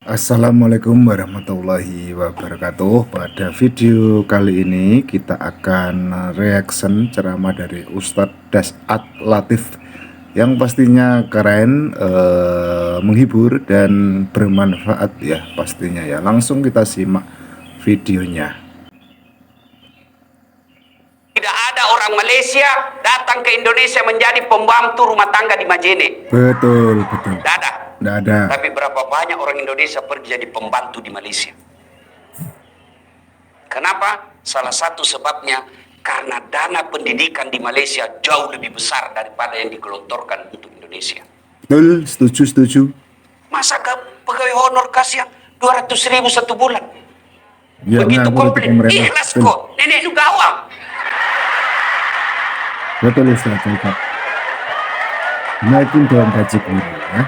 Assalamualaikum warahmatullahi wabarakatuh. Pada video kali ini kita akan reaction ceramah dari Ustadz Dasat Latif yang pastinya keren, menghibur dan bermanfaat ya pastinya ya. Langsung kita simak videonya. Tidak ada orang Malaysia datang ke Indonesia menjadi pembantu rumah tangga di Majene. Betul, betul. Tidak ada. Tidak ada. Tapi berapa banyak orang Indonesia pergi jadi pembantu di Malaysia? Kenapa? Salah satu sebabnya karena dana pendidikan di Malaysia jauh lebih besar daripada yang digelontorkan untuk Indonesia. Betul, setuju. Masa pegawai honor kasih 200.000 satu bulan? Ya, begitu komplit komplit, ikhlas kok. Nenek lu gawang. Betul Ustaz, naikin dalam gaji guru ya.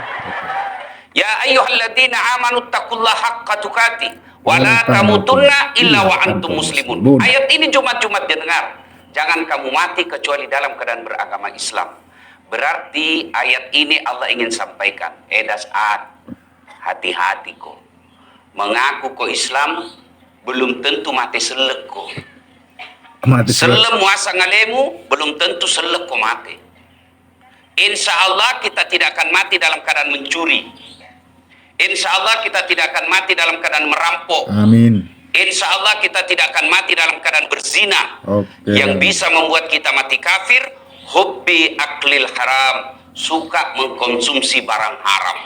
Ya ayyuhalladzina amanu taqullaha haqqa tuqatih wa la tamutunna illa wa antum muslimun. Ayat ini Jumat-Jumat dengar. Jangan kamu mati kecuali dalam keadaan beragama Islam. Berarti ayat ini Allah ingin sampaikan, Dasat, hati-hati kok. Mengaku kok Islam belum tentu mati selek kok. Selem muasa ngalemu belum tentu selek kok mati. Insya Allah kita tidak akan mati dalam keadaan mencuri. Insya Allah kita tidak akan mati dalam keadaan merampok. Amin. Insya Allah kita tidak akan mati dalam keadaan berzina. Yang bisa membuat kita mati kafir, hubbi aklil haram, suka mengkonsumsi barang haram.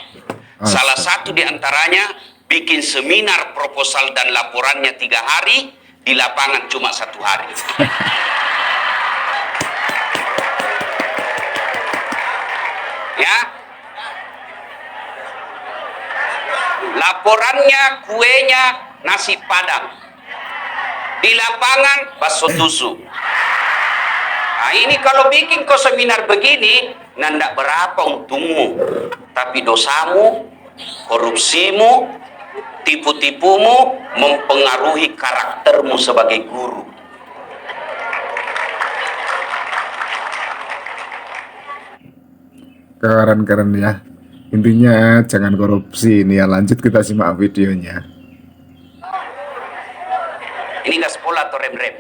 Salah satu di antaranya bikin seminar proposal dan laporannya 3 hari, di lapangan cuma 1 hari. Ya, laporannya kuenya nasi padang, di lapangan bakso tusuk. Nah ini kalau bikin kau seminar begini, nanda berapa untungmu, tapi dosamu, korupsimu, tipu-tipumu mempengaruhi karaktermu sebagai guru. Keren ya. Intinya jangan korupsi ini ya. Lanjut kita simak videonya. Ini gaspol atau rem-rem?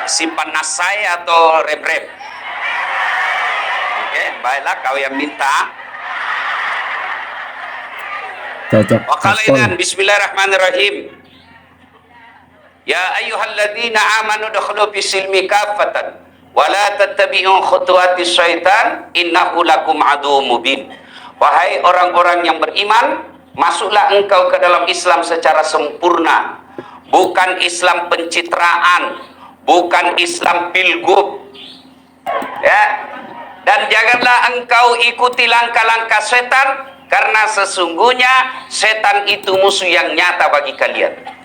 Simpan nasai atau rem-rem? Oke, baiklah kau yang minta. Cocok. Wakalainan, bismillahirrahmanirrahim. Ya ayyuhalladzina amanu dakhulu fisilmi kafatan wala tattabi'u khutuwatis syaitan innahu lakum aduwwum mubin. Wahai orang-orang yang beriman, masuklah engkau ke dalam Islam secara sempurna, bukan Islam pencitraan, bukan Islam pilgub, ya. Dan janganlah engkau ikuti langkah-langkah setan, karena sesungguhnya setan itu musuh yang nyata bagi kalian.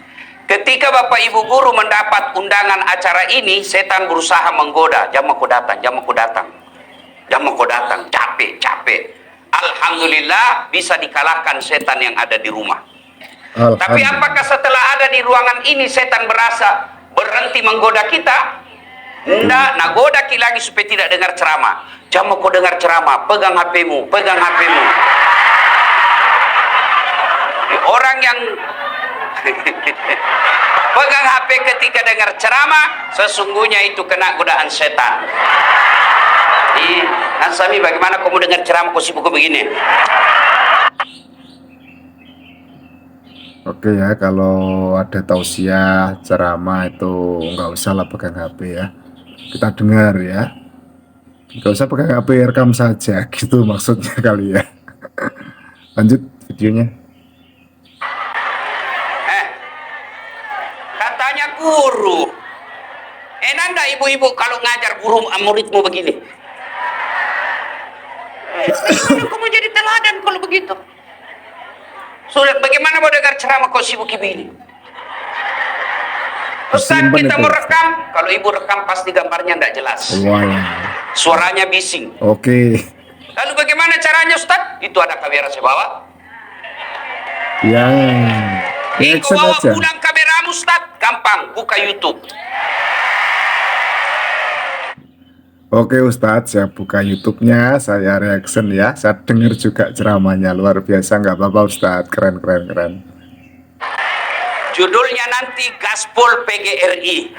Ketika Bapak Ibu guru mendapat undangan acara ini, setan berusaha menggoda, jam aku datang, capek. Alhamdulillah bisa dikalahkan setan yang ada di rumah. Tapi apakah setelah ada di ruangan ini setan berasa berhenti menggoda kita? Nggak, nagoda kita lagi supaya tidak dengar ceramah. Jam aku dengar ceramah, pegang HP-mu. Orang yang pegang HP ketika dengar ceramah, sesungguhnya itu kena godaan setan. Nasami, bagaimana kamu dengar ceramah kok sibuk begini? Oke ya, kalau ada tausiah ceramah itu nggak usah lah pegang HP ya. Kita dengar ya. Nggak usah pegang HP, rekam saja gitu maksudnya kali ya. Lanjut videonya. Katanya guru. Enak enggak ibu-ibu kalau ngajar guru muridmu begini? Kamu jadi teladan kalau begitu. Sudah, bagaimana mau dengar ceramah kok sibuk begini? Ustaz, kita mau rekam. Kalau ibu rekam pasti gambarnya enggak jelas. Suaranya bising. Oke. Lalu bagaimana caranya Ustaz? Itu ada kamera saya bawa. Ya. Ibu bawa pulang kameramu Ustaz. Gampang, buka YouTube. Oke Ustadz, saya buka YouTube-nya, saya reaction ya. Saya dengar juga ceramahnya luar biasa, nggak apa-apa Ustadz, keren keren keren. Judulnya nanti Gaspol PGRI.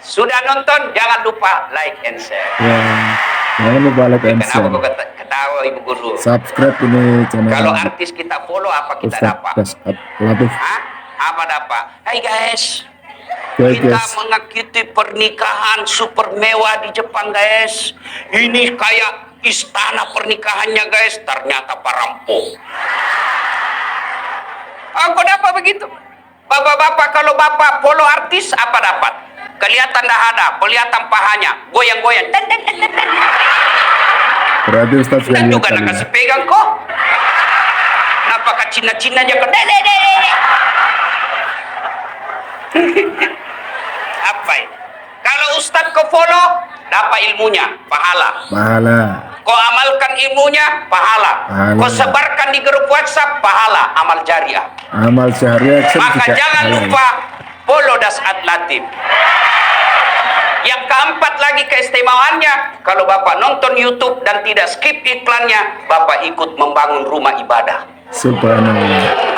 Sudah nonton? Jangan lupa like and share. Ya, jangan lupa like and Kenapa share. kok ketawa Ibu Guru? Subscribe ini channel Kalau artis kita follow apa kita Ustadz dapat? Dasat Latif. Hah? Apa dapat? Hai guys, Oke kita guys, mengikuti pernikahan super mewah di Jepang guys. Ini kayak istana pernikahannya guys. Ternyata perampok. Aku dapat begitu. Bapak-bapak, kalau bapak follow artis apa dapat? Kelihatan dah ada, kelihatan pahanya, goyang-goyang. berarti Ustadz sudah Dan lihat juga tadi nak ya. kasih pegang kok. Kenapa kak Cina-Cina aja ke dede? Apa ini? Kalau Ustadz kau follow, dapat ilmunya, pahala. Pahala, Kau amalkan ilmunya, pahala. Pahala. Kau sebarkan di grup WhatsApp, pahala, amal jariah. amal syariah Maka juga jangan halal. lupa follow Dasat Latif. Yang keempat lagi keistimewaannya, kalau Bapak nonton YouTube dan tidak skip iklannya, Bapak ikut membangun rumah ibadah. Subhanallah.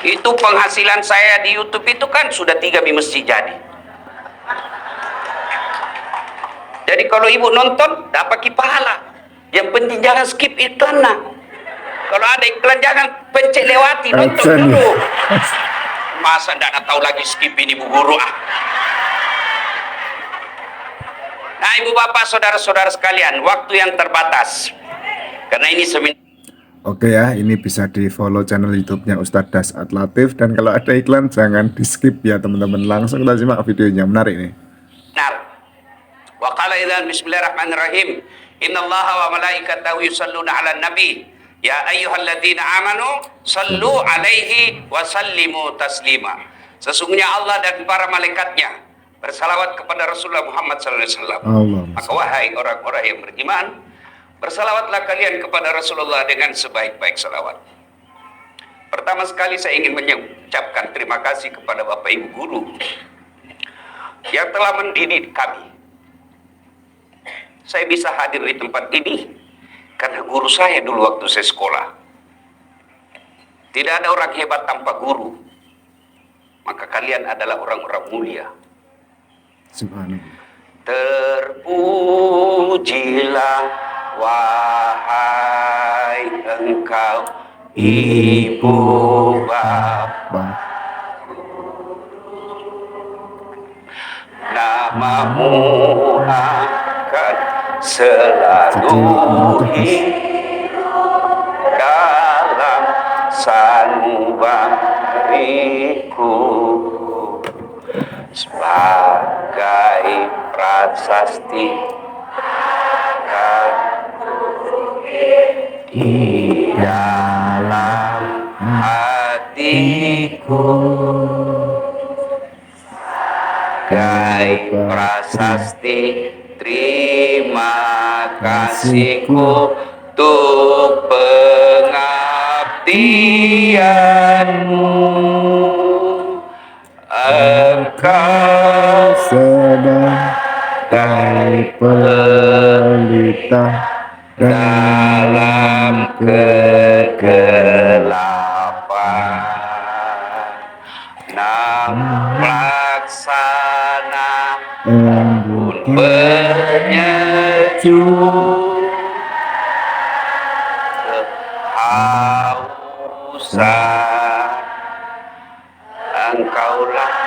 Itu penghasilan saya di YouTube itu kan sudah 3 masjid jadi. Jadi kalau ibu nonton dapat pahala. Yang penting jangan skip iklannya. Kalau ada iklan jangan pencet lewati, nonton Aksen. dulu. Masa tidak tahu lagi skip ini Bu Guru ah. Nah ibu bapak saudara-saudara sekalian, waktu yang terbatas. Karena ini seminar. Oke ya, ini bisa di follow channel YouTube-nya Ustadz Dasat Latif, dan kalau ada iklan jangan di skip ya teman-teman, langsung kita simak videonya, menarik nih. Wa qala idzan bismillahirrahmanirrahim. Innallaha wa malaikatahu yusalluna 'alan nabi. Ya ayyuhalladzina amanu sallu 'alaihi wa sallimu taslima. Sesungguhnya Allah dan para malaikatnya bersalawat kepada Rasulullah Muhammad sallallahu alaihi wasallam. Allah. Maka wahai orang-orang yang beriman, bersalawatlah kalian kepada Rasulullah dengan sebaik-baik salawat. Pertama sekali saya ingin mengucapkan terima kasih kepada Bapak Ibu guru yang telah mendidik kami. Saya bisa hadir di tempat ini karena guru saya dulu waktu saya sekolah. Tidak ada orang hebat tanpa guru. Maka kalian adalah orang-orang mulia. Subhanallah. Terpujilah wahai engkau ibu bapa, namamu akan selalu hidup dalam sanubariku sebagai prasasti di dalam hatiku, sebagai prasasti terima kasihku untuk pengabdianmu. Engkau Sebagai pelita dalam kegelapan, namun pelaksana pun bernyejuk kehausan. Engkaulah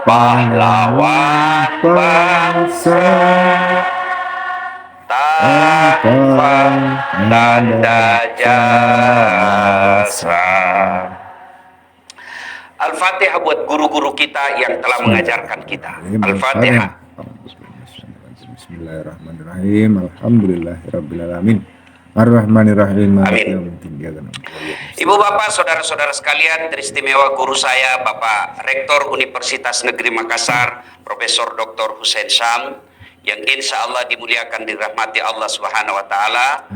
pahlawan bangsa tanpa tanda jasa. Al-Fatihah buat guru-guru kita yang telah mengajarkan kita. Al-Fatihah. Bismillahirrahmanirrahim. Alhamdulillahirrabbilalamin. Ar-Rahmanirrahim. Amin. Ibu bapak saudara-saudara sekalian, teristimewa guru saya Bapak Rektor Universitas Negeri Makassar, Profesor Dr. Hussein Syam, yang insya Allah dimuliakan dirahmati Allah Subhanahu Wa Taala,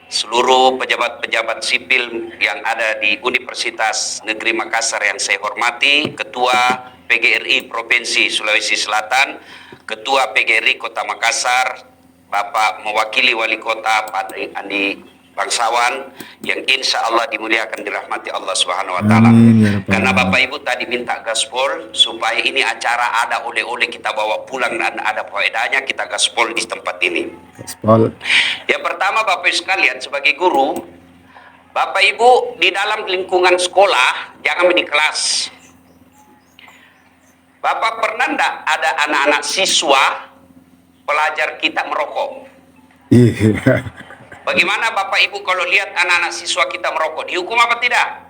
seluruh pejabat-pejabat sipil yang ada di Universitas Negeri Makassar yang saya hormati, Ketua PGRI Provinsi Sulawesi Selatan, Ketua PGRI Kota Makassar, Bapak mewakili Wali Kota Pak Andi Bangsawan, yang insya Allah dimuliakan dirahmati Allah Subhanahu Wa Taala. Amin, ya Rabbal Karena Alamin. Bapak Ibu tadi minta gaspol supaya ini acara ada oleh-oleh kita bawa pulang dan ada faedahnya, kita gaspol di tempat ini. Gaspol. Yang pertama Bapak Ibu sekalian, sebagai guru, Bapak Ibu di dalam lingkungan sekolah jangan di kelas. Bapak pernah enggak ada anak-anak siswa pelajar kita merokok? Iya. Bagaimana Bapak Ibu kalau lihat anak-anak siswa kita merokok? Dihukum apa tidak?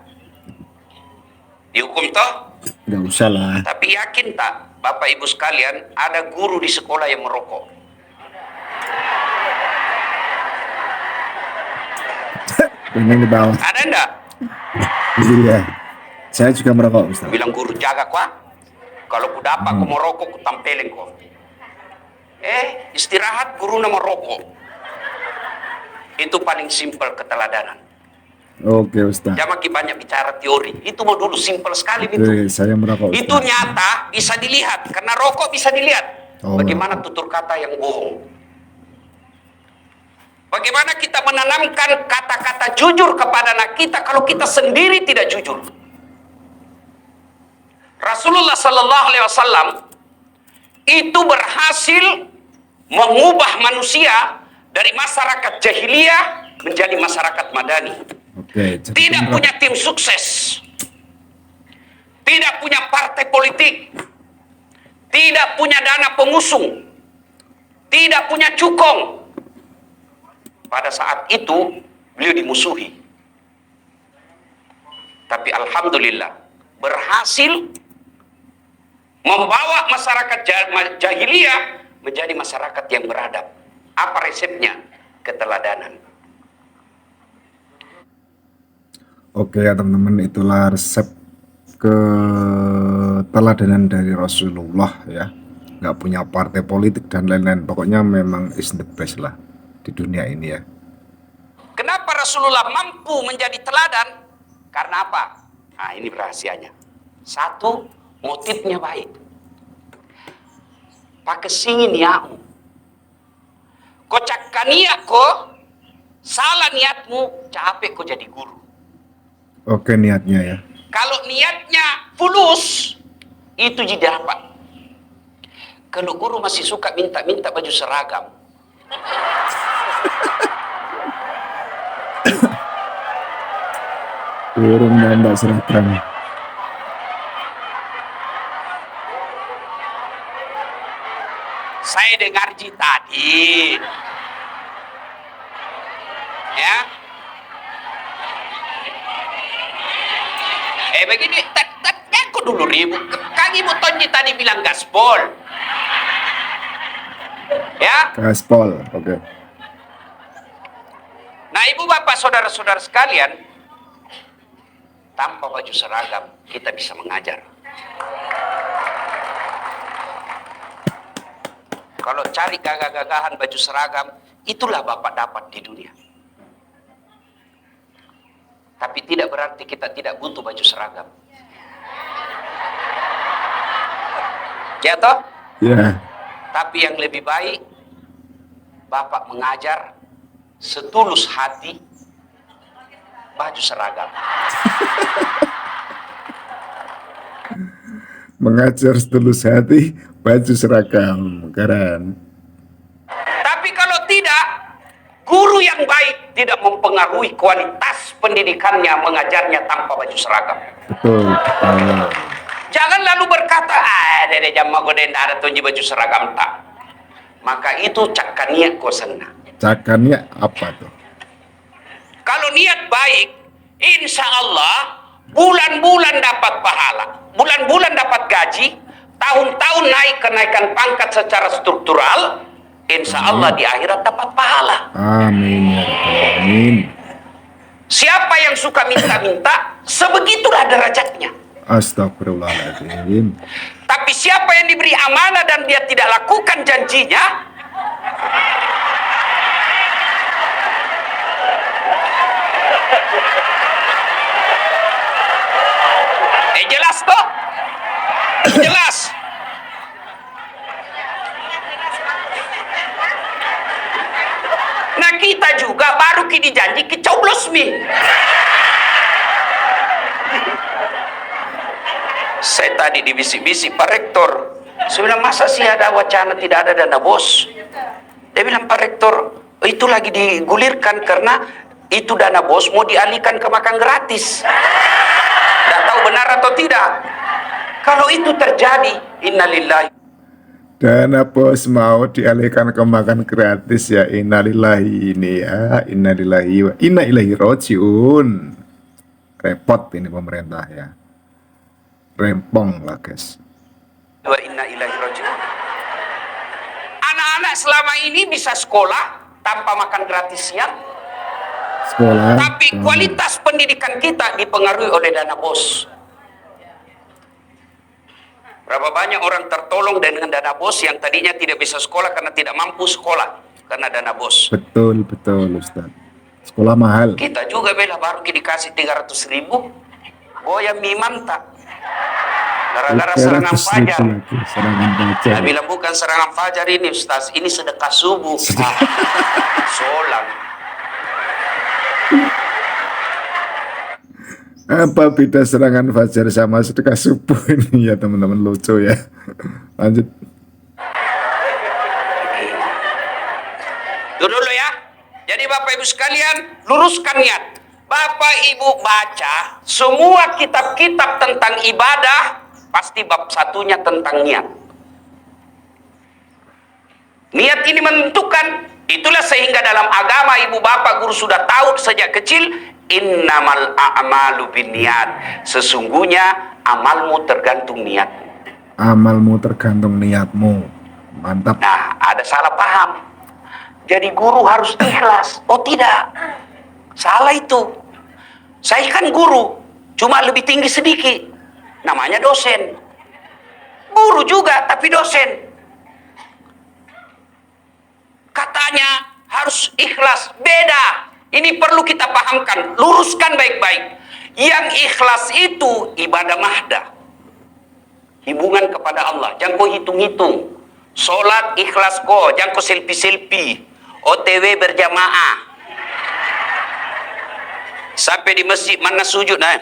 Dihukum toh? Nggak usah lah. Tapi yakin tak Bapak Ibu sekalian ada guru di sekolah yang merokok? Ini di bawah. Ada enggak? Iya. Saya juga merokok, Ustaz. Bilang guru jaga kok. Kalau ku dapat ku merokok ku tampelin kok. Istirahat guru nama merokok. Itu paling simpel keteladanan. Oke, Ustaz. Jangan banyak bicara teori. Itu mau dulu simpel sekali itu. Saya merokok, Ustaz. Itu nyata bisa dilihat karena rokok bisa dilihat. Oh. Bagaimana tutur kata yang bohong? Bagaimana kita menanamkan kata-kata jujur kepada anak kita kalau kita sendiri tidak jujur? Rasulullah Sallallahu Alaihi Wasallam itu berhasil mengubah manusia dari masyarakat jahiliyah menjadi masyarakat madani. Oke, jadi Tidak punya tim sukses, tidak punya partai politik, tidak punya dana pengusung, tidak punya cukong. Pada saat itu beliau dimusuhi. Tapi alhamdulillah berhasil membawa masyarakat jahiliyah menjadi masyarakat yang beradab. Apa resepnya? Keteladanan. Oke ya teman-teman, itulah resep keteladanan dari Rasulullah ya. Nggak punya partai politik dan lain-lain. Pokoknya memang is the best lah di dunia ini ya. Kenapa Rasulullah mampu menjadi teladan? Karena apa? Nah, ini rahasianya. Satu, motifnya baik. Pakai singin ya. Kocak niat ko, salah niatmu, capek kau jadi guru. Oke, niatnya ya. Kalau niatnya fulus, itu jadi dapat. Kalau guru masih suka minta-minta baju seragam, Burung nambah seragam. saya dengar tadi, ya. Begini, aku dulu ribu. Kang Ibu Tonji tadi bilang gaspol, ya. Gaspol, oke. Nah, Ibu Bapak Saudara-saudara sekalian, tanpa baju seragam kita bisa mengajar. Kalau cari gagah-gagahan baju seragam, itulah Bapak dapat di dunia. Tapi tidak berarti kita tidak butuh baju seragam. Ya toh? Ya. Tapi yang lebih baik, Bapak mengajar setulus hati, baju seragam. Mengajar setulus hati, baju seragam. Keren. Tapi kalau tidak, guru yang baik tidak mempengaruhi kualitas pendidikannya mengajarnya tanpa baju seragam. Betul. Jangan lalu berkata, ada jam magoden ada tunji baju seragam tak. Maka itu cakkan niat kau senang. Cakannya apa tuh? Kalau niat baik, insya Allah bulan-bulan dapat pahala, bulan-bulan dapat gaji, tahun-tahun naik kenaikan pangkat secara struktural, insya Allah di akhirat dapat pahala. Amin ya Rabbal Alamin. Siapa yang suka minta-minta, sebegitulah derajatnya. Astagfirullahaladzim. Tapi siapa yang diberi amanah dan dia tidak lakukan janjinya, jelas toh? Jelas. kita juga baru ki dijanji kecoblos mi. Saya tadi dibisik-bisik Pak Rektor. Saya bilang, masa sih ada wacana tidak ada dana bos? Dia bilang, Pak Rektor, itu lagi digulirkan karena itu dana bos mau dialihkan ke makan gratis. Tidak tahu benar atau tidak. Kalau itu terjadi, innalillahi. Dana bos mau dialihkan ke makan gratis ya, innalillahi ini ya, innalillahi wa inna ilaihi rojiun. Repot ini pemerintah ya, rempong lah guys. Wa inna ilaihi raji'un. Anak-anak selama ini bisa sekolah tanpa makan gratisnya, Sekolah. tapi kualitas pendidikan kita dipengaruhi oleh dana bos. Berapa banyak orang tertolong dengan dana bos yang tadinya tidak bisa sekolah karena tidak mampu sekolah karena dana bos. Betul Ustaz. Sekolah mahal. Kita juga bela baru dikasih 300.000 goyang mie mantap. Gara-gara serangan 300.000 fajar. lagi, serangan fajar. Saya bilang bukan serangan fajar ini Ustaz, ini sedekah subuh. Solang. Apa beda serangan fajar sama sedekah subuh ini ya teman-teman, lucu ya. Lanjut. Itu dulu ya. Jadi Bapak Ibu sekalian, luruskan niat. Bapak Ibu baca semua kitab-kitab tentang ibadah, pasti bab satunya tentang niat. Niat ini menentukan. Itulah sehingga dalam agama ibu bapak guru sudah tahu sejak kecil, innamal a'malu binniyat. Sesungguhnya amalmu tergantung niatmu. Amalmu tergantung niatmu. Mantap. Nah, ada salah paham. Jadi guru harus ikhlas. Oh tidak. Salah itu. Saya kan guru, cuma lebih tinggi sedikit. Namanya dosen. Guru juga, tapi dosen. Katanya harus ikhlas. Beda. Ini perlu kita pahamkan. Luruskan baik-baik. Yang ikhlas itu ibadah mahdah. Hubungan kepada Allah. Jangan kau hitung-hitung. Sholat ikhlas kau. Jangan kau selfie-selfie. OTW berjamaah. Sampai di masjid mana sujud nah.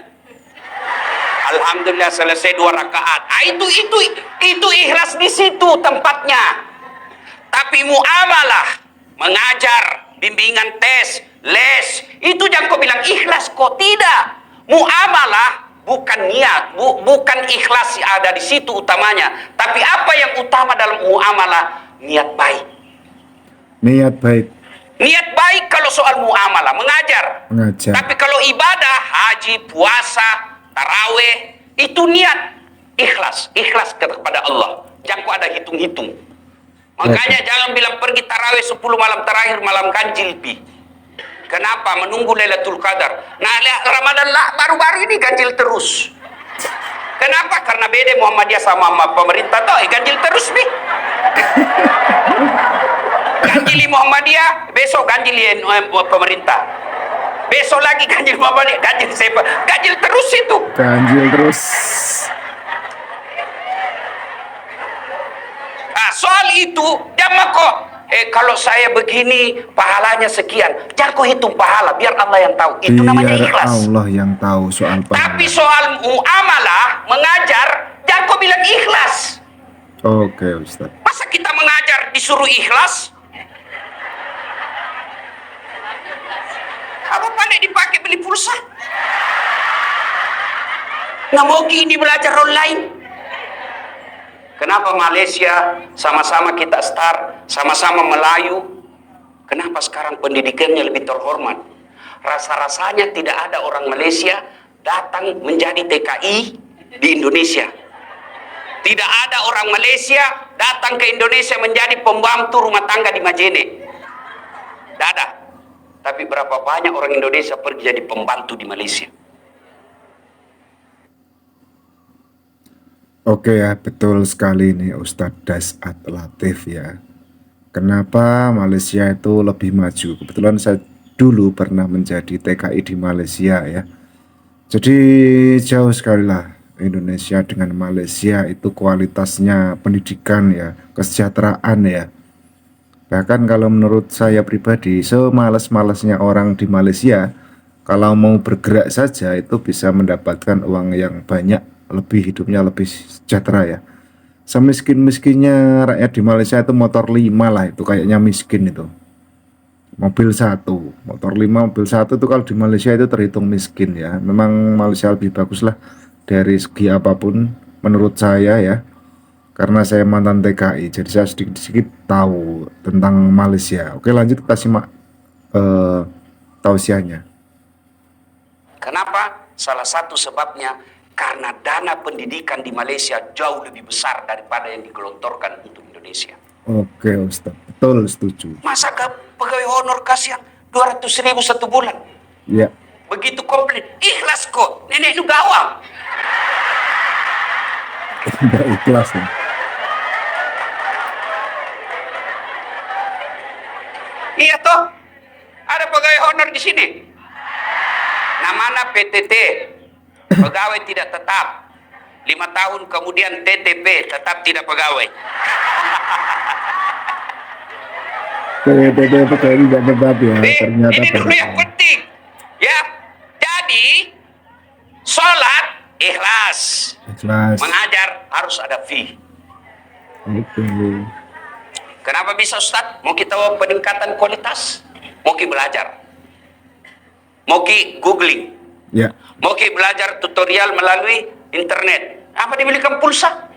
Alhamdulillah selesai 2 rakaat. Itu ikhlas di situ tempatnya. Tapi muamalah, mengajar, bimbingan tes, les, itu jangan kau bilang ikhlas kok. Tidak. Muamalah bukan niat, bukan ikhlas ada di situ utamanya. Tapi apa yang utama dalam muamalah? Niat baik. Niat baik. Niat baik kalau soal muamalah, mengajar. Tapi kalau ibadah, haji, puasa, taraweh, itu niat ikhlas kepada Allah. Jangan kau ada hitung-hitung. Makanya jangan bilang pergi tarawih 10 malam terakhir malam ganjil pi. Kenapa? Menunggu Lailatul Qadar. Nah, Ramadan lah baru-baru ini ganjil terus. Kenapa? Karena beda Muhammadiyah sama pemerintah toh, ganjil terus pi. Ganjil Muhammadiyah, besok ganjil pemerintah. Besok lagi ganjil Muhammadiyah, ganjil terus itu. Ganjil terus. Soal itu jangan kok kalau saya begini pahalanya sekian, jangan kok hitung pahala, biar Allah yang tahu. Itu namanya ikhlas. Allah yang tahu soal pahala. Tapi soal muamalah, mengajar, jangan kok bilang ikhlas. Oke Ustaz. Masa kita mengajar disuruh ikhlas? Apa pandai dipakai beli pulsa? Nggak mau gini belajar online. Kenapa Malaysia sama-sama kita start, sama-sama Melayu? Kenapa sekarang pendidikannya lebih terhormat? Rasa-rasanya tidak ada orang Malaysia datang menjadi TKI di Indonesia. Tidak ada orang Malaysia datang ke Indonesia menjadi pembantu rumah tangga di Majene. Tidak ada. Tapi berapa banyak orang Indonesia pergi jadi pembantu di Malaysia? Oke ya, betul sekali nih Ustadz Dasat Latif ya. Kenapa Malaysia itu lebih maju? Kebetulan saya dulu pernah menjadi TKI di Malaysia ya. Jadi jauh sekali lah Indonesia dengan Malaysia itu kualitasnya pendidikan ya, kesejahteraan ya. Bahkan kalau menurut saya pribadi, semalas-malasnya orang di Malaysia, kalau mau bergerak saja itu bisa mendapatkan uang yang banyak, lebih hidupnya lebih sejahtera ya. Semiskin-miskinnya rakyat di Malaysia itu motor 5 lah, itu kayaknya miskin itu. Mobil satu, motor 5, mobil satu itu kalau di Malaysia itu terhitung miskin ya. Memang Malaysia lebih bagus lah dari segi apapun menurut saya ya. Karena saya mantan TKI, jadi saya sedikit-sedikit tahu tentang Malaysia. Oke, lanjut kita simak tausiahnya. Kenapa? Salah satu sebabnya karena dana pendidikan di Malaysia jauh lebih besar daripada yang digelontorkan untuk Indonesia. Oke Ustaz, betul, setuju. Masa pegawai honor kasih yang 200.000 satu bulan? Ya, Begitu komplain, ikhlas kok, nenek lu gawang. tidak ikhlas ya. Iya toh, ada pegawai honor di sini. Namanya PTT, pegawai tidak tetap. 5 tahun kemudian TTP, tetap tidak pegawai. PTT pegawai tidak tetap ya, ternyata Ini dulu yang pegawai. penting. Ya, jadi sholat ikhlas, Ikhlas. mengajar harus ada fee. Oke. Kenapa bisa Ustadz? Mau kita peningkatan kualitas, mau kita belajar, mau kita googling, Ya, mau kita belajar tutorial melalui internet. Apa dibelikan pulsa?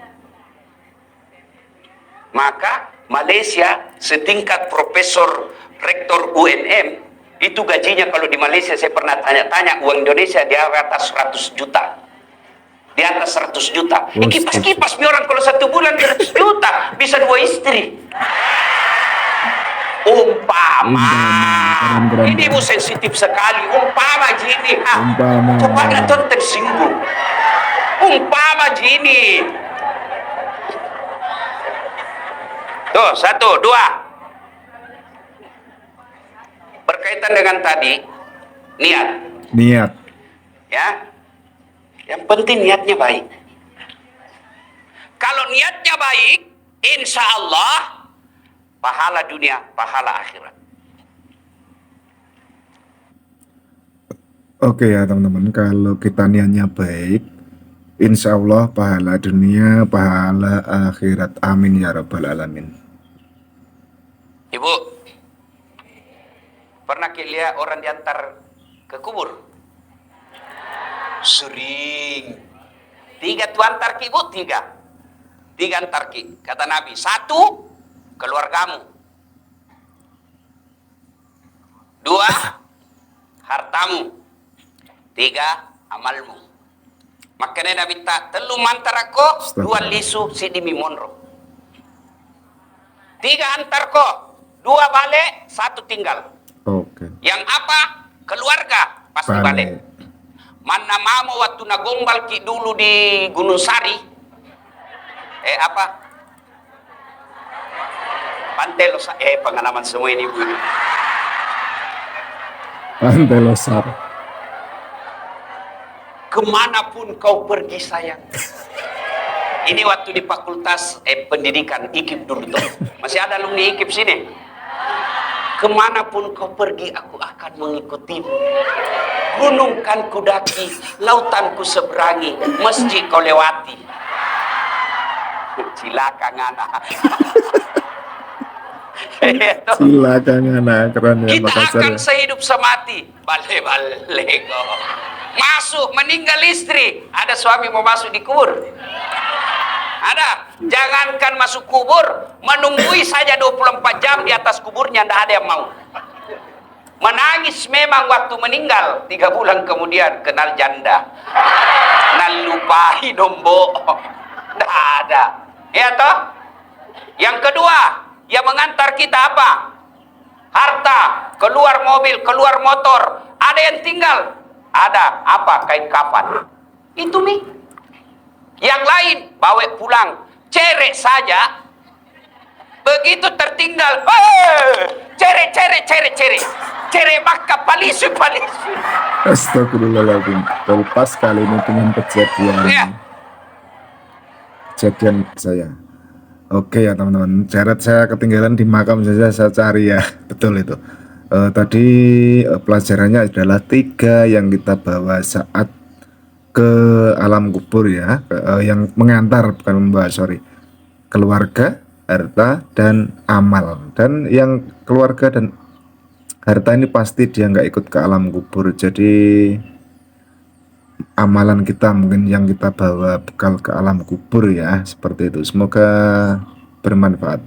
Maka Malaysia setingkat profesor rektor UNM itu gajinya kalau di Malaysia saya pernah tanya-tanya uang Indonesia di atas 100 juta. Di atas 100 juta. Oh, Kipas-kipas mi orang kalau 1 bulan 100 juta bisa 2 istri. Umpama. Keren. Ini bu sensitif sekali. Umpama gini. Umpama. Coba nonton tersinggung. Umpama gini. Tuh, 1, 2. Berkaitan dengan tadi, niat. niat. Ya. Yang penting niatnya baik. Kalau niatnya baik, insya Allah pahala dunia, pahala akhirat. Oke ya teman-teman, kalau kita niatnya baik, insya Allah pahala dunia, pahala akhirat. Amin ya rabbal alamin. Ibu, pernah lihat orang diantar ke kubur? Sering. 3 tuan antar ki, Bu, 3. 3 antar ki. Kata Nabi, 1 keluargamu. 2 hartamu. 3 amalmu. Makanya Nabi tak telu mantar aku, 2 lisu sidimi monro. 3 antar kok, 2 balik, 1 tinggal. Oke. Yang apa? Keluarga pasti balik. Mana mamo waktu nagombal ki dulu di Gunung Sari. Apa? Pantai Losar. Pengalaman semua ini Bu. Pantai Losar. Kemanapun kau pergi sayang. Ini waktu di fakultas pendidikan IKIP dulu tuh. Masih ada alumni IKIP sini. Kemanapun kau pergi aku akan mengikutimu. Gunung kan ku daki, lautan ku seberangi, masjid kau lewati. Silakan anak. Silakan anak, keren ya Kita Makassar akan ya. sehidup semati. Bale-bale kok. Masuk, meninggal istri. Ada suami mau masuk di kubur. Ada. Jangankan masuk kubur, menunggui saja 24 jam di atas kuburnya, tidak ada yang mau. Menangis memang waktu meninggal. 3 bulan kemudian kenal janda. Kenal lupahi dombo. Tidak ada. Ya toh? Yang kedua, yang mengantar kita apa? Harta, keluar mobil, keluar motor. Ada yang tinggal. Ada apa? Kain kafan. Itu nih. Yang lain bawa pulang. Cerek saja. Begitu tertinggal. Cerek. Cerek maka palisu. Astagfirullahaladzim. Terlepas kali ini dengan kejadian Ya. kejadian saya. Oke ya teman-teman, syarat saya ketinggalan di makam saja saya cari ya. Betul itu. Tadi pelajarannya adalah 3 yang kita bawa saat ke alam kubur ya, yang mengantar bukan membawa, sorry. Keluarga, harta, dan amal. Dan yang keluarga dan harta ini pasti dia nggak ikut ke alam kubur. Jadi amalan kita mungkin yang kita bawa bekal ke alam kubur ya, seperti itu. Semoga bermanfaat.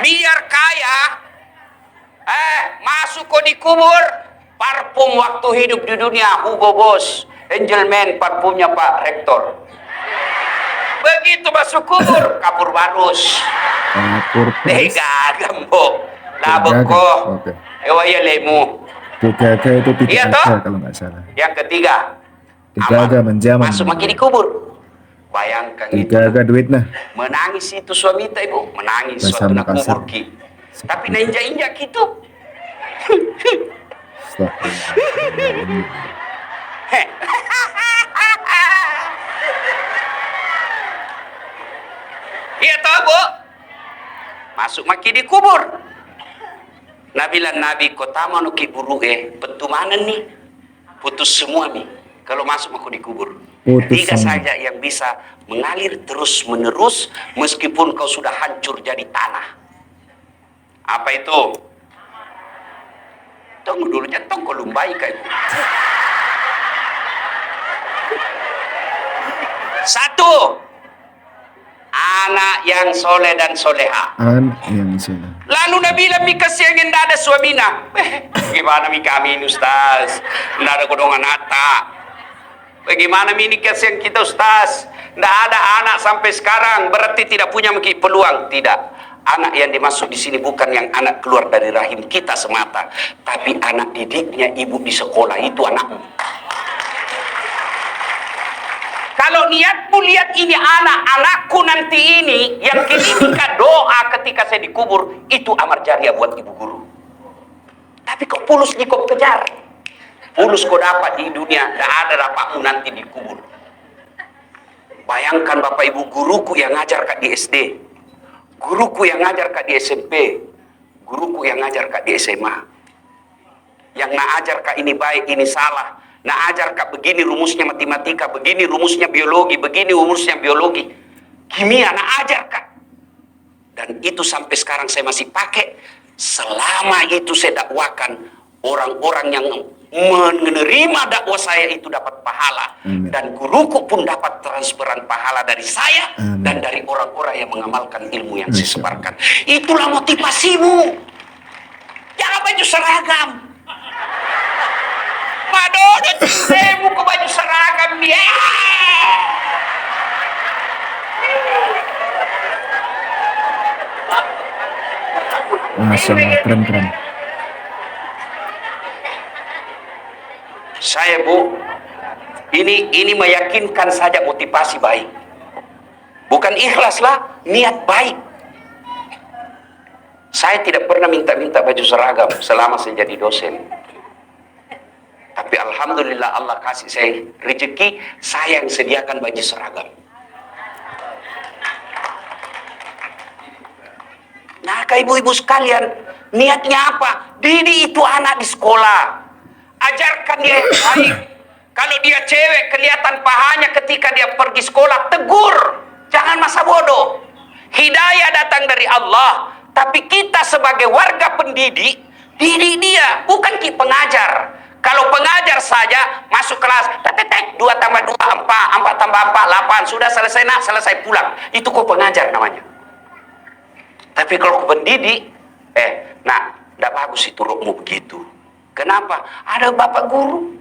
Biar kaya, masuk kau di kubur, parfum waktu hidup di dunia, Hugo Boss, Angelman, parfumnya Pak Rektor. Begitu masuk kubur, kapur barus. Kapur barus. Gambo. Labeko. Oke. Ewa ya lemu. Tigaga itu tidak Iya ada toh? kalau nggak salah. Yang ketiga, Tigaga menjaman. masuk makin di kubur. Bayangkan itu. Tigaga duit nah. Menangis itu suami tak ibu, menangis Bahasa suatu nak Makassar. kubur ki. Tapi na injak-injak gitu. Astagfirullah. Iya toh bu? Masuk makin di kubur. Nabilan Nabi kota manuki buru betu mana nih? Putus semua nih. Kalau masuk aku dikubur. Putus 3 semua. saja yang bisa mengalir terus menerus meskipun kau sudah hancur jadi tanah. Apa itu? Tunggu dulu tong kau lumbai kayak itu. 1. Anak yang soleh dan soleha. Anak yang salah. Lalu Nabi bilang mi kasihan yang ada suamina. Gimana mi kami ini Ustaz? Nggak ada kodongan nata. Bagaimana mi ini kasihan kita Ustaz? Nggak ada anak sampai sekarang, berarti tidak punya peluang. Tidak. Anak yang dimaksud di sini bukan yang anak keluar dari rahim kita semata, tapi anak didiknya ibu di sekolah itu anakmu. Kalau niatmu lihat ini anakku nanti ini yang ketika doa ketika saya dikubur itu amar jariah buat ibu guru. Tapi kok pulus kau kejar, pulus kau dapat di dunia, tidak ada dapatmu nanti dikubur. Bayangkan bapak ibu guruku yang ngajar kak di SD, guruku yang ngajar kak di SMP, guruku yang ngajar kak di SMA, yang ngajar kak ini baik ini salah. Nah ajar kak begini rumusnya matematika, begini rumusnya biologi, begini rumusnya biologi, kimia, nah ajar kak. Dan itu sampai sekarang saya masih pakai. Selama itu saya dakwakan, orang-orang yang menerima dakwah saya itu dapat pahala. Amin. Dan guruku pun dapat transferan pahala dari saya. Amin. Dan dari orang-orang yang mengamalkan ilmu yang saya sebarkan. Itulah motivasimu. Jangan baju seragam. Madono cintemu ke baju seragam dia. Masya Allah, keren. Saya bu, ini meyakinkan saja motivasi baik. Bukan ikhlas lah, niat baik. Saya tidak pernah minta-minta baju seragam selama saya jadi dosen. Tapi alhamdulillah Allah kasih saya rezeki, saya yang sediakan baju seragam. Nah, ibu-ibu sekalian, niatnya apa? Didik itu anak di sekolah. Ajarkan dia yang baik. Kalau dia cewek, kelihatan pahanya ketika dia pergi sekolah, tegur. Jangan masa bodoh. Hidayah datang dari Allah. Tapi kita sebagai warga pendidik, didik dia, bukan pengajar. Kalau pengajar saja masuk kelas, 2 tambah 2, 4, 4 tambah 4, 8, sudah selesai nak, selesai pulang. Itu kok pengajar namanya. Tapi kalau pendidik, nak, tidak bagus itu rokmu begitu. Kenapa? Ada bapak guru.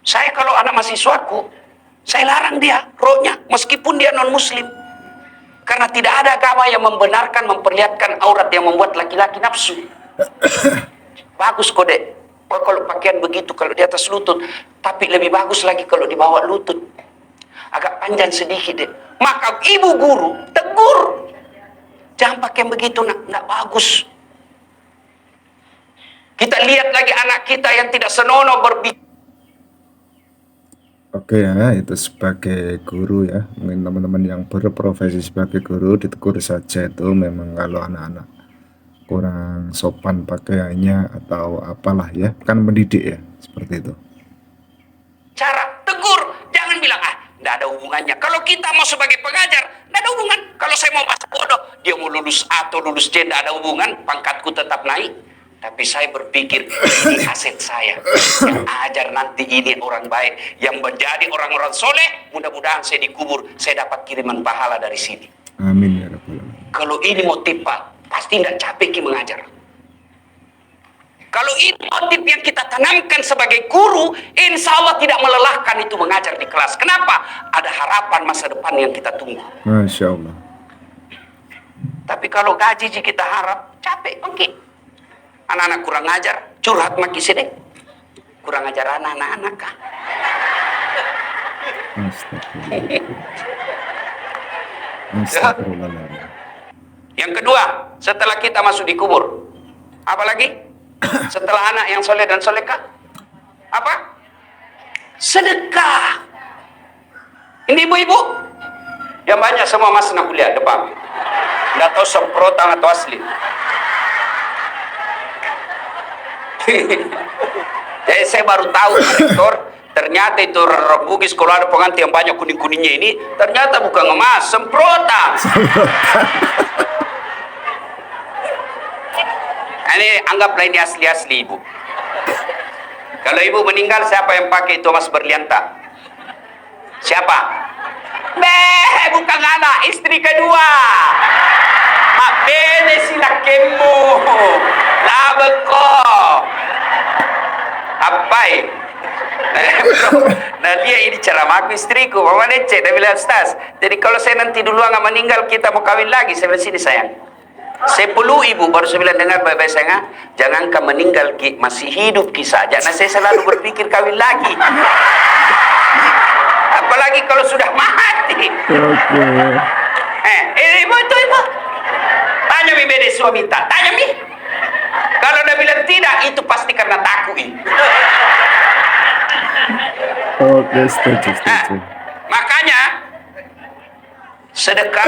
Saya kalau anak mahasiswaku, saya larang dia roknya, meskipun dia non muslim. Karena tidak ada agama yang membenarkan memperlihatkan aurat yang membuat laki-laki nafsu. Bagus kok dek. Kalau pakaian begitu, kalau di atas lutut, tapi lebih bagus lagi kalau di bawah lutut, agak panjang sedikit deh. Maka ibu guru tegur, jangan pakaian begitu, nak bagus. Kita lihat lagi anak kita yang tidak senonoh berbicara. Oke ya, itu sebagai guru ya, mungkin teman-teman yang berprofesi sebagai guru ditegur saja itu memang kalau anak-anak kurang sopan pakaiannya atau apalah ya, kan mendidik ya, seperti itu. Cara tegur, jangan bilang nggak ada hubungannya. Kalau kita mau sebagai pengajar, nggak ada hubungan. Kalau saya mau masa bodoh, dia mau lulus A atau lulus C, nggak ada hubungan. Pangkatku tetap naik. Tapi saya berpikir ini aset saya. Yang ajar nanti ini orang baik, yang menjadi orang-orang soleh. Mudah-mudahan saya dikubur, saya dapat kiriman pahala dari sini. Amin ya rabbal alamin. Kalau ini motif Pak, pasti nggak capek Ki mengajar. Kalau ini motif yang kita tanamkan sebagai guru, insya Allah tidak melelahkan itu mengajar di kelas. Kenapa? Ada harapan masa depan yang kita tunggu. Masya Allah. Tapi kalau gaji kita harap, capek oke. Anak-anak kurang ajar, curhat maki sedek. Kurang ajar anak-anak kah? Astagfirullah. Astagfirullahaladzim. Yang kedua, setelah kita masuk di kubur, apa lagi? Setelah anak yang soleh dan solehah, apa? Sedekah. Ini ibu-ibu yang banyak semua mas nak kuliah depan, nggak tahu semprotan atau asli. Jadi saya baru tahu rektor, ternyata itu orang Bugis kalau ada pengantin yang banyak kuning-kuningnya ini, ternyata bukan ngemas, semprotan. Ini anggaplah ini asli-asli ibu. Kalau ibu meninggal, siapa yang pakai itu mas berlianta? Siapa? Bukan anak, istri kedua. Mak bene sila kemu. Labeko. Apai? Nah dia ini ceramah aku istriku, mama Nece, dia bilang Stas. Jadi kalau saya nanti duluan nggak meninggal, kita mau kawin lagi. Saya bilang sini sayang. 10 ibu baru saya bilang dengar baik-baik saya, jangankan meninggal Ki, masih hidup Ki saja. Nah saya selalu berpikir kawin lagi. Apalagi kalau sudah mati. Ibu itu ibu. Tanya mi bede suami tak, tanya mi. Kalau dia bilang tidak, itu pasti karena takut. Oke, setuju. Makanya sedekah,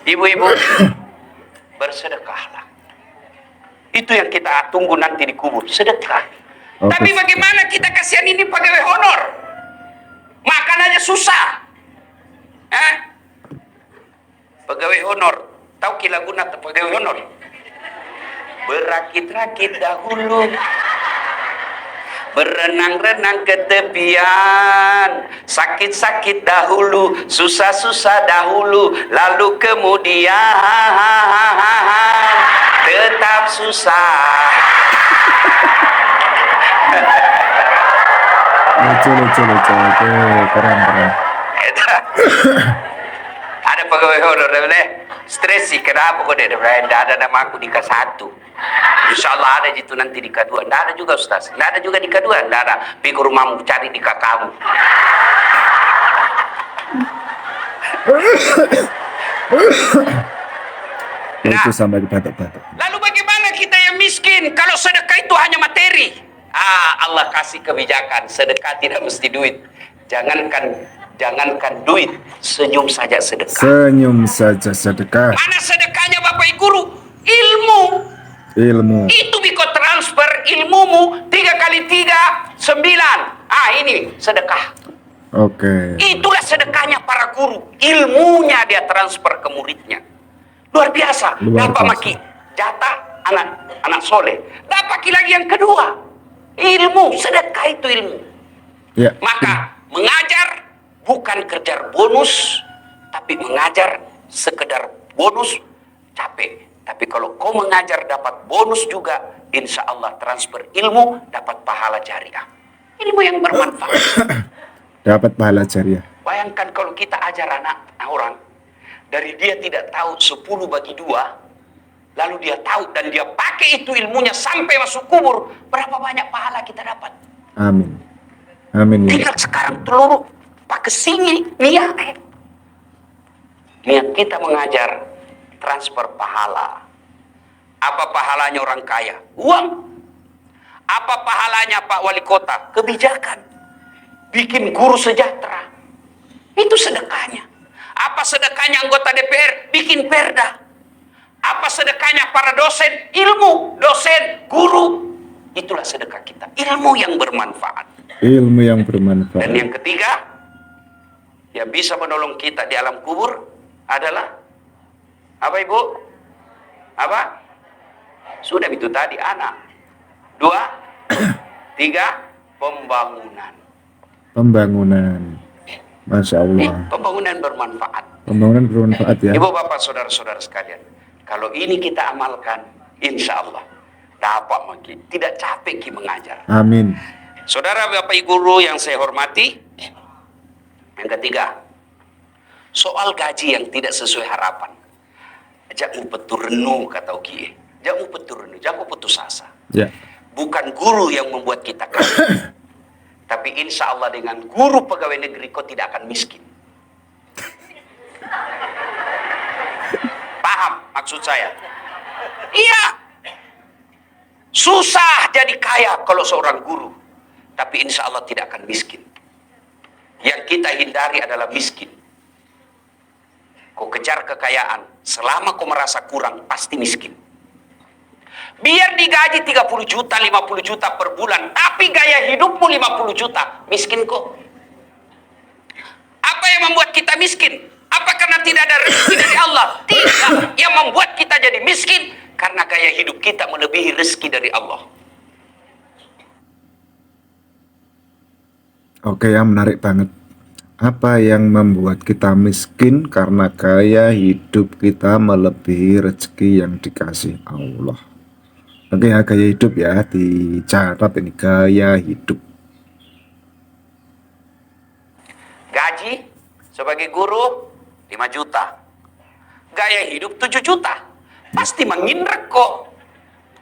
ibu-ibu bersedekahlah. Itu yang kita tunggu nanti di kubur, sedekah. Oke. Tapi bagaimana kita kasihan ini pegawai honor? Makan aja susah. Pegawai honor, tahu kilaguna pegawai honor? Berakit-rakit dahulu, berenang-renang ke tepian, sakit-sakit dahulu, susah-susah dahulu, lalu kemudian tetap susah. Lucu. Oke, keren. Ada pegawai honor, stres sih, kenapa kok tidak ada nama aku di K1? Insya Allah ada gitu nanti di K2. Tidak ada juga Ustaz, tidak ada juga di K2, tidak ada. Pergi ke rumahmu cari di kakakmu. Itu sampai batuk-batuk. Lalu bagaimana kita yang miskin kalau sedekah itu hanya materi? Allah kasih kebijakan, sedekah tidak mesti duit. Jangankan duit, senyum saja sedekah. Senyum saja sedekah. Mana sedekahnya Bapak Ibu Guru? Ilmu. Itu bisa transfer ilmumu 3 kali 3, 9. Ini sedekah. Oke. Itulah sedekahnya para guru. Ilmunya dia transfer ke muridnya. Luar biasa. Dapat maki jatah anak soleh. Dapat lagi yang kedua. Ilmu, sedekah itu ilmu. Ya. Maka mengajar bukan kejar bonus, tapi mengajar sekedar bonus capek. Tapi kalau kau mengajar dapat bonus juga, insya Allah transfer ilmu dapat pahala jariah. Ilmu yang bermanfaat. Dapat pahala jariah. Bayangkan kalau kita ajar anak orang, dari dia tidak tahu 10 bagi 2, lalu dia tahu dan dia pakai itu ilmunya sampai masuk kubur, berapa banyak pahala kita dapat. Amin ya. Tinggal sekarang telur pakai sini niat. Niat kita mengajar transfer pahala. Apa pahalanya orang kaya? Uang. Apa pahalanya Pak Wali Kota? Kebijakan. bikin guru sejahtera. Itu sedekahnya. Apa sedekahnya anggota DPR? Bikin perda. Apa sedekahnya para dosen? Ilmu, dosen, guru. Itulah sedekah kita. Ilmu yang bermanfaat. Ilmu yang bermanfaat. Dan yang ketiga, yang bisa menolong kita di alam kubur adalah apa, Ibu? Apa? Sudah itu tadi, anak. 2, 3, pembangunan. Pembangunan. Masya Allah. Pembangunan bermanfaat. Pembangunan bermanfaat ya. Ibu bapak saudara-saudara sekalian, kalau ini kita amalkan, insya Allah dapat makin tidak capek ki mengajar. Amin. Saudara bapak ibu guru yang saya hormati, yang ketiga, soal gaji yang tidak sesuai harapan. Jangan petur renu kata Uki. Jangan petur renu, jangan putus asa. Ya. Bukan guru yang membuat kita kaya. Tapi insya Allah dengan guru pegawai negeri kau tidak akan miskin. Paham maksud saya? Iya. Susah jadi kaya kalau seorang guru. Tapi insya Allah tidak akan miskin. Yang kita hindari adalah miskin. Kau kejar kekayaan. Selama kau merasa kurang, pasti miskin. Biar digaji 30 juta, 50 juta per bulan, tapi gaya hidupmu 50 juta, miskin kok. Apa yang membuat kita miskin? Apa karena tidak ada rezeki dari Allah? Tidak. Yang membuat kita jadi miskin, karena gaya hidup kita melebihi rezeki dari Allah. Oke, yang menarik banget. Apa yang membuat kita miskin? Karena gaya hidup kita melebihi rezeki yang dikasih Allah. Oke ya, gaya hidup ya, dicatat ini gaya hidup. Gaji sebagai guru 5 juta. Gaya hidup 7 juta. Pasti mengindrak kok.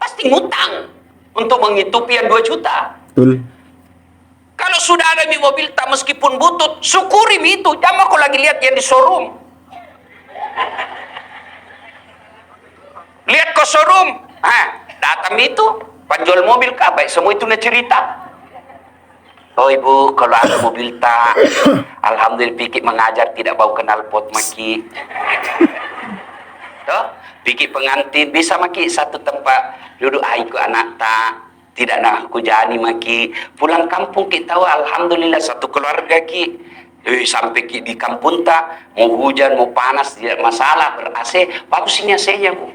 Pasti ngutang untuk menghidupi yang 2 juta. Betul. Kalau sudah ada di mobil tak meskipun butut, syukuri itu. Jangan kau lagi lihat yang di showroom. Lihat ke showroom. Datang itu, penjual mobil kah? Baik semua itu cerita. Oh ibu, kalau ada mobil tak, alhamdulillah pikir mengajar tidak bau kenal pot maki. Toh, pikir pengantin bisa maki satu tempat duduk aiku anak tak. Tidak nak aku jani maki. Pulang kampung kita tahu alhamdulillah satu keluarga ki. Sampai ki di kampung tak, mau hujan mau panas tidak masalah, ber AC, bagus ini AC-nya bu.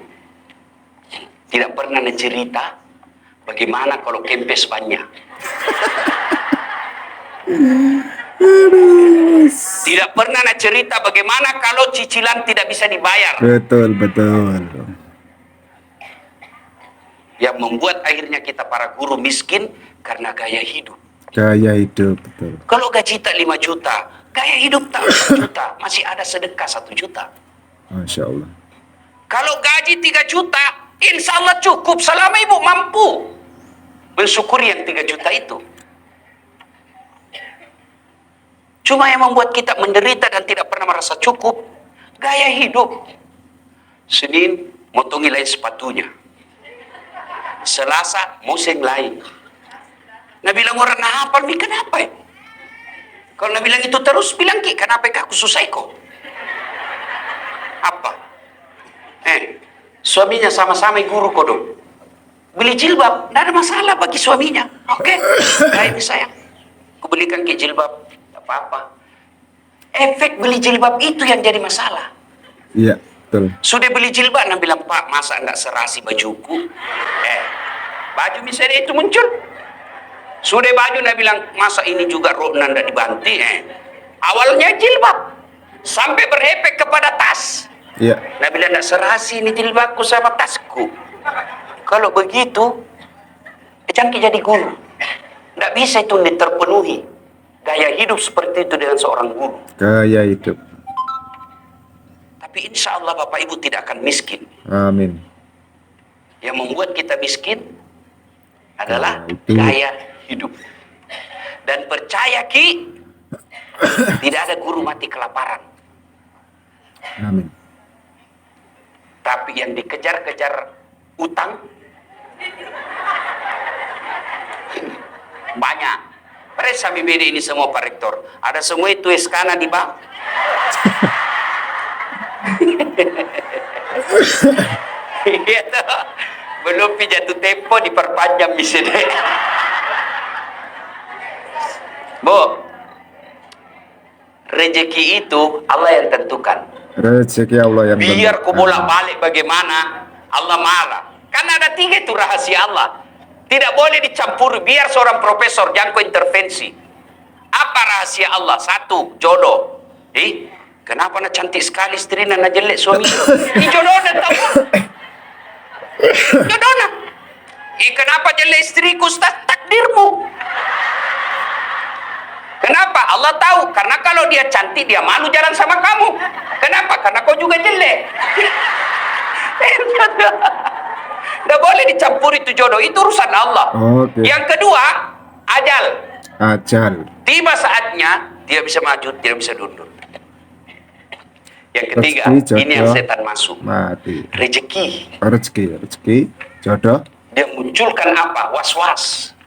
Tidak pernah cerita bagaimana kalau kempes banyak. Tidak pernah cerita bagaimana kalau cicilan tidak bisa dibayar. Betul, betul. Yang membuat akhirnya kita para guru miskin karena gaya hidup. Gaya hidup, betul. Kalau gaji tak 5 juta, gaya hidup tak 1 juta, masih ada sedekah 1 juta. Masya Allah. Kalau gaji 3 juta, insya Allah cukup selama ibu mampu mensyukuri yang 3 juta itu. Cuma yang membuat kita menderita dan tidak pernah merasa cukup, gaya hidup. Senin, motongi lain sepatunya. Selasa, musim lain. Nah bilang orang, nah apa nih kenapa ya? Kalau Nabi bilang itu terus, bilang ki, kenapa aku susah kok? Apa? Suaminya sama-sama guru kodok. Beli jilbab, tidak ada masalah bagi suaminya. Oke, kayak sayang. Aku belikan ki jilbab, tidak apa-apa. Efek beli jilbab itu yang jadi masalah. Iya, betul. Sudah beli jilbab, Nabi bilang, Pak, masa enggak serasi bajuku? Baju misalnya itu muncul. Sudah baju, Nabi bilang, masa ini juga rokna enggak dibanti? Awalnya jilbab, sampai berefek kepada tas. Iya. Nabi bilang, enggak serasi ini jilbabku sama tasku. Kalau begitu, jangan jadi guru. Enggak bisa itu terpenuhi. Gaya hidup seperti itu dengan seorang guru. Gaya hidup. Tapi insya Allah Bapak Ibu tidak akan miskin. Amin. Yang membuat kita miskin adalah Gaya gaya hidup. Dan percaya ki, tidak ada guru mati kelaparan. Amin. Tapi yang dikejar-kejar utang banyak. Pare sami beda ini semua Pak Rektor. Ada semua itu eskana di bawah. Iya toh. Belum jatuh tempo diperpanjang misalnya. Bu, rezeki itu Allah yang tentukan. Rezeki Allah yang Biar ku tentukan. bolak-balik bagaimana, Allah marah. Karena ada 3 itu rahasia Allah. Tidak boleh dicampur. Biar seorang profesor jangan kau intervensi. Apa rahasia Allah? 1, jodoh. Kenapa nak cantik sekali istri nak jelek suami? Ini jodoh nak tahu. Jodoh nak. Kenapa jelek istriku? Ustaz, takdirmu. Kenapa? Allah tahu. Karena kalau dia cantik, dia malu jalan sama kamu. Kenapa? Karena kau juga jelek. Tidak boleh dicampur itu jodoh. Itu urusan Allah. Oke. Yang kedua, ajal. Ajal. Tiba saatnya, dia bisa maju, tidak bisa mundur. Yang ketiga, Rezeki, ini yang jodoh, setan masuk. mati. Rezeki. Rezeki, jodoh. Dia munculkan apa? Was-was.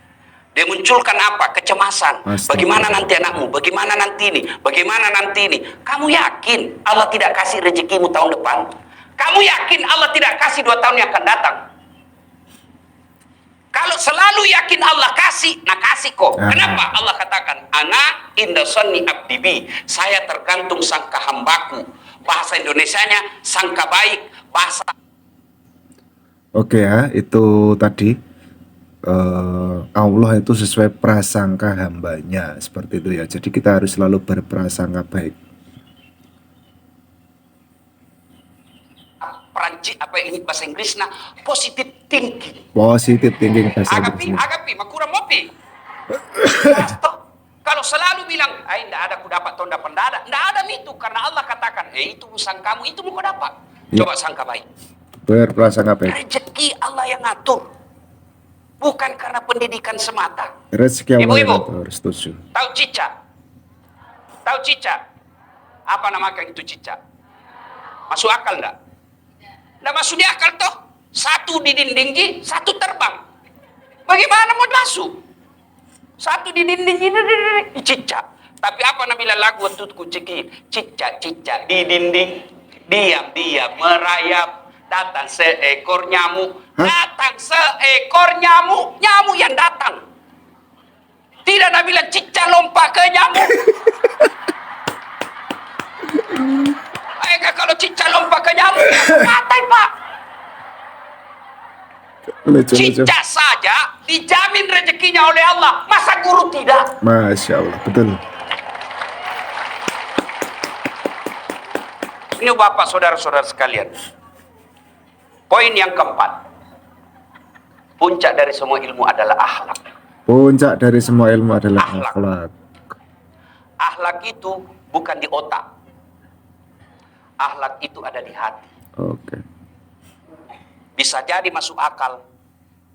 Dia munculkan apa? Kecemasan. Astaga. Bagaimana nanti anakmu? Bagaimana nanti ini? Bagaimana nanti ini? Kamu yakin Allah tidak kasih rezekimu tahun depan? Kamu yakin Allah tidak kasih 2 tahun yang akan datang? Kalau selalu yakin Allah kasih, nah kasih kok. Kenapa? Allah katakan, ana inda sonni abdi bi. Saya tergantung sangka hambaku. Bahasa Indonesianya sangka baik. Bahasa Oke ya, itu tadi Allah itu sesuai prasangka hambanya, seperti itu ya. Jadi kita harus selalu berprasangka baik. Perancis apa ini bahasa Inggrisnya positive thinking. Positive thinking bahasa Agapi, Inggrisnya. agapi, makura mopi. Kalau selalu bilang, tidak ada ku dapat tahun depan, tidak ada itu karena Allah katakan, itu urusan kamu, itu mau kau dapat. Ya. Coba sangka baik. Berprasangka baik. Rezeki Allah yang ngatur, bukan karena pendidikan semata. Rezeki Allah yang Ibu-ibu, ngatur, setuju. tahu cicak? Tahu cicak? Apa namakan itu cicak? Masuk akal enggak? Enggak masuk di akal toh. 1 di dinding, 1 terbang. Bagaimana mau masuk? 1 di dinding ini cicak. Tapi apa namanya lagu waktu ku cekir? Cicak-cicak di dinding, diam-diam merayap. Datang seekor nyamuk, datang seekor nyamuk, nyamuk yang datang. Tidak nak bilang cicak lompat ke nyamuk. Kalau cicak lompat ke nyamuk, matai pak. Lucu. Cicak saja dijamin rezekinya oleh Allah. Masa guru tidak? Masya Allah, betul. Ini bapak saudara-saudara sekalian. Poin yang keempat. Puncak dari semua ilmu adalah akhlak. Puncak dari semua ilmu adalah Akhlak. akhlak. Akhlak itu bukan di otak. Akhlak itu ada di hati. Oke. Bisa jadi masuk akal,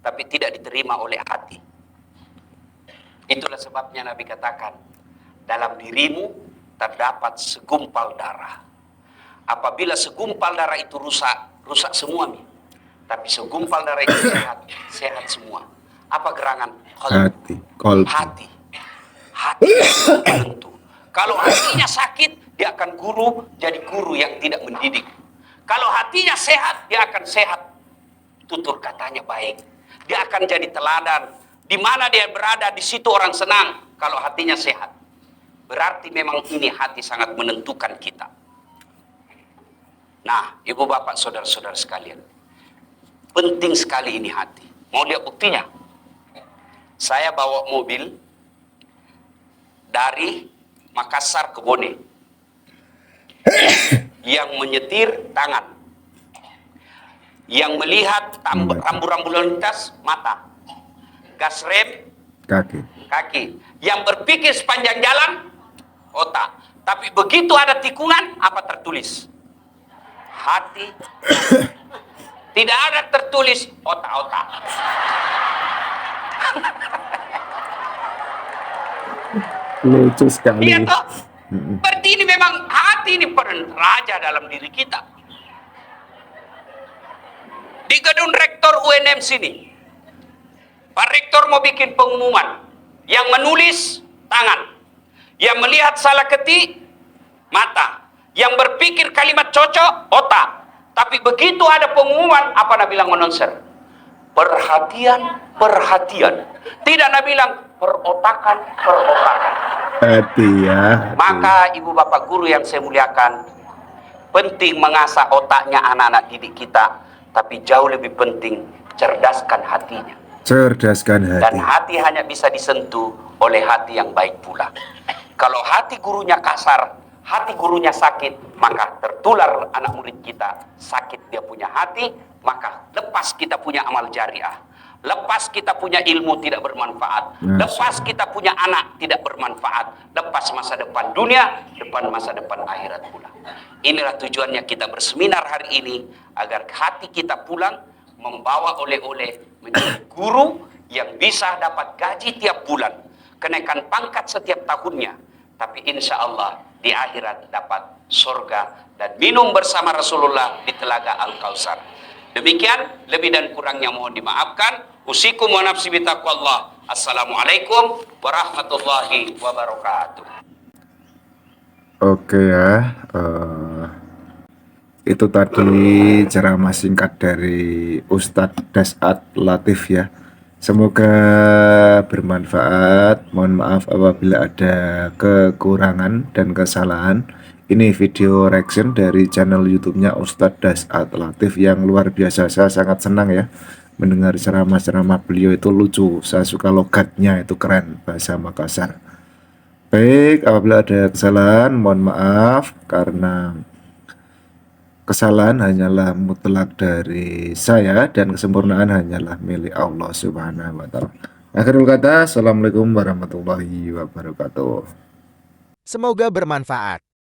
tapi tidak diterima oleh hati. Itulah sebabnya Nabi katakan, dalam dirimu terdapat segumpal darah. Apabila segumpal darah itu rusak, rusak semua. Tapi segumpal darah itu sehat, sehat semua. Apa gerangan? Hati. Kolbu. Hati. Hati tentu. Kalau hatinya sakit, dia akan jadi guru yang tidak mendidik. Kalau hatinya sehat, dia akan sehat. Tutur katanya baik. Dia akan jadi teladan. Di mana dia berada, di situ orang senang. Kalau hatinya sehat. Berarti memang ini hati sangat menentukan kita. Nah, ibu bapak saudara-saudara sekalian. Penting sekali ini hati. Mau lihat buktinya? Saya bawa mobil dari Makassar ke Bone. Yang menyetir tangan. Yang melihat rambu-rambu lalu lintas mata. Gas rem kaki. Yang berpikir sepanjang jalan otak. Tapi begitu ada tikungan, apa tertulis? Hati. Tidak ada tertulis otak-otak. Lucu sekali. Iya toh? Berarti ini memang hati ini peran raja dalam diri kita. Di gedung rektor UNM sini, Pak Rektor mau bikin pengumuman. Yang menulis tangan. Yang melihat salah ketik, mata. Yang berpikir kalimat cocok, otak. Tapi begitu ada pengumuman, apa Nabi bilang announcer? Perhatian, perhatian. Tidak Nabi bilang perotakan, perotakan. Hati ya. Maka ibu bapak guru yang saya muliakan, penting mengasah otaknya anak-anak didik kita, tapi jauh lebih penting cerdaskan hatinya. Cerdaskan Dan hati. hati hanya bisa disentuh oleh hati yang baik pula. Kalau hati gurunya kasar, hati gurunya sakit, maka tertular anak murid kita. Sakit dia punya hati, maka lepas kita punya amal jariah. Lepas kita punya ilmu tidak bermanfaat. Lepas kita punya anak tidak bermanfaat. Lepas masa depan dunia, depan masa depan akhirat pula. Inilah tujuannya kita berseminar hari ini, agar hati kita pulang membawa oleh-oleh menjadi guru yang bisa dapat gaji tiap bulan, kenaikan pangkat setiap tahunnya, tapi insya Allah di akhirat dapat surga dan minum bersama Rasulullah di telaga Al-Kautsar. Demikian, lebih dan kurangnya mohon dimaafkan. Usikum wa nafsi bitaqwallah. Assalamualaikum warahmatullahi wabarakatuh. Oke ya, itu tadi ceramah singkat dari Ustadz Dasat Latif ya. Semoga bermanfaat. Mohon maaf apabila ada kekurangan dan kesalahan. Ini video reaction dari channel YouTube-nya Ustadz Dasat Latif yang luar biasa. Saya sangat senang ya mendengar ceramah-ceramah beliau, itu lucu. Saya suka logatnya, itu keren, bahasa Makassar. Baik, apabila ada kesalahan mohon maaf, karena kesalahan hanyalah mutlak dari saya dan kesempurnaan hanyalah milik Allah Subhanahu wa Ta'ala. Akhirul kata, assalamualaikum warahmatullahi wabarakatuh. Semoga bermanfaat.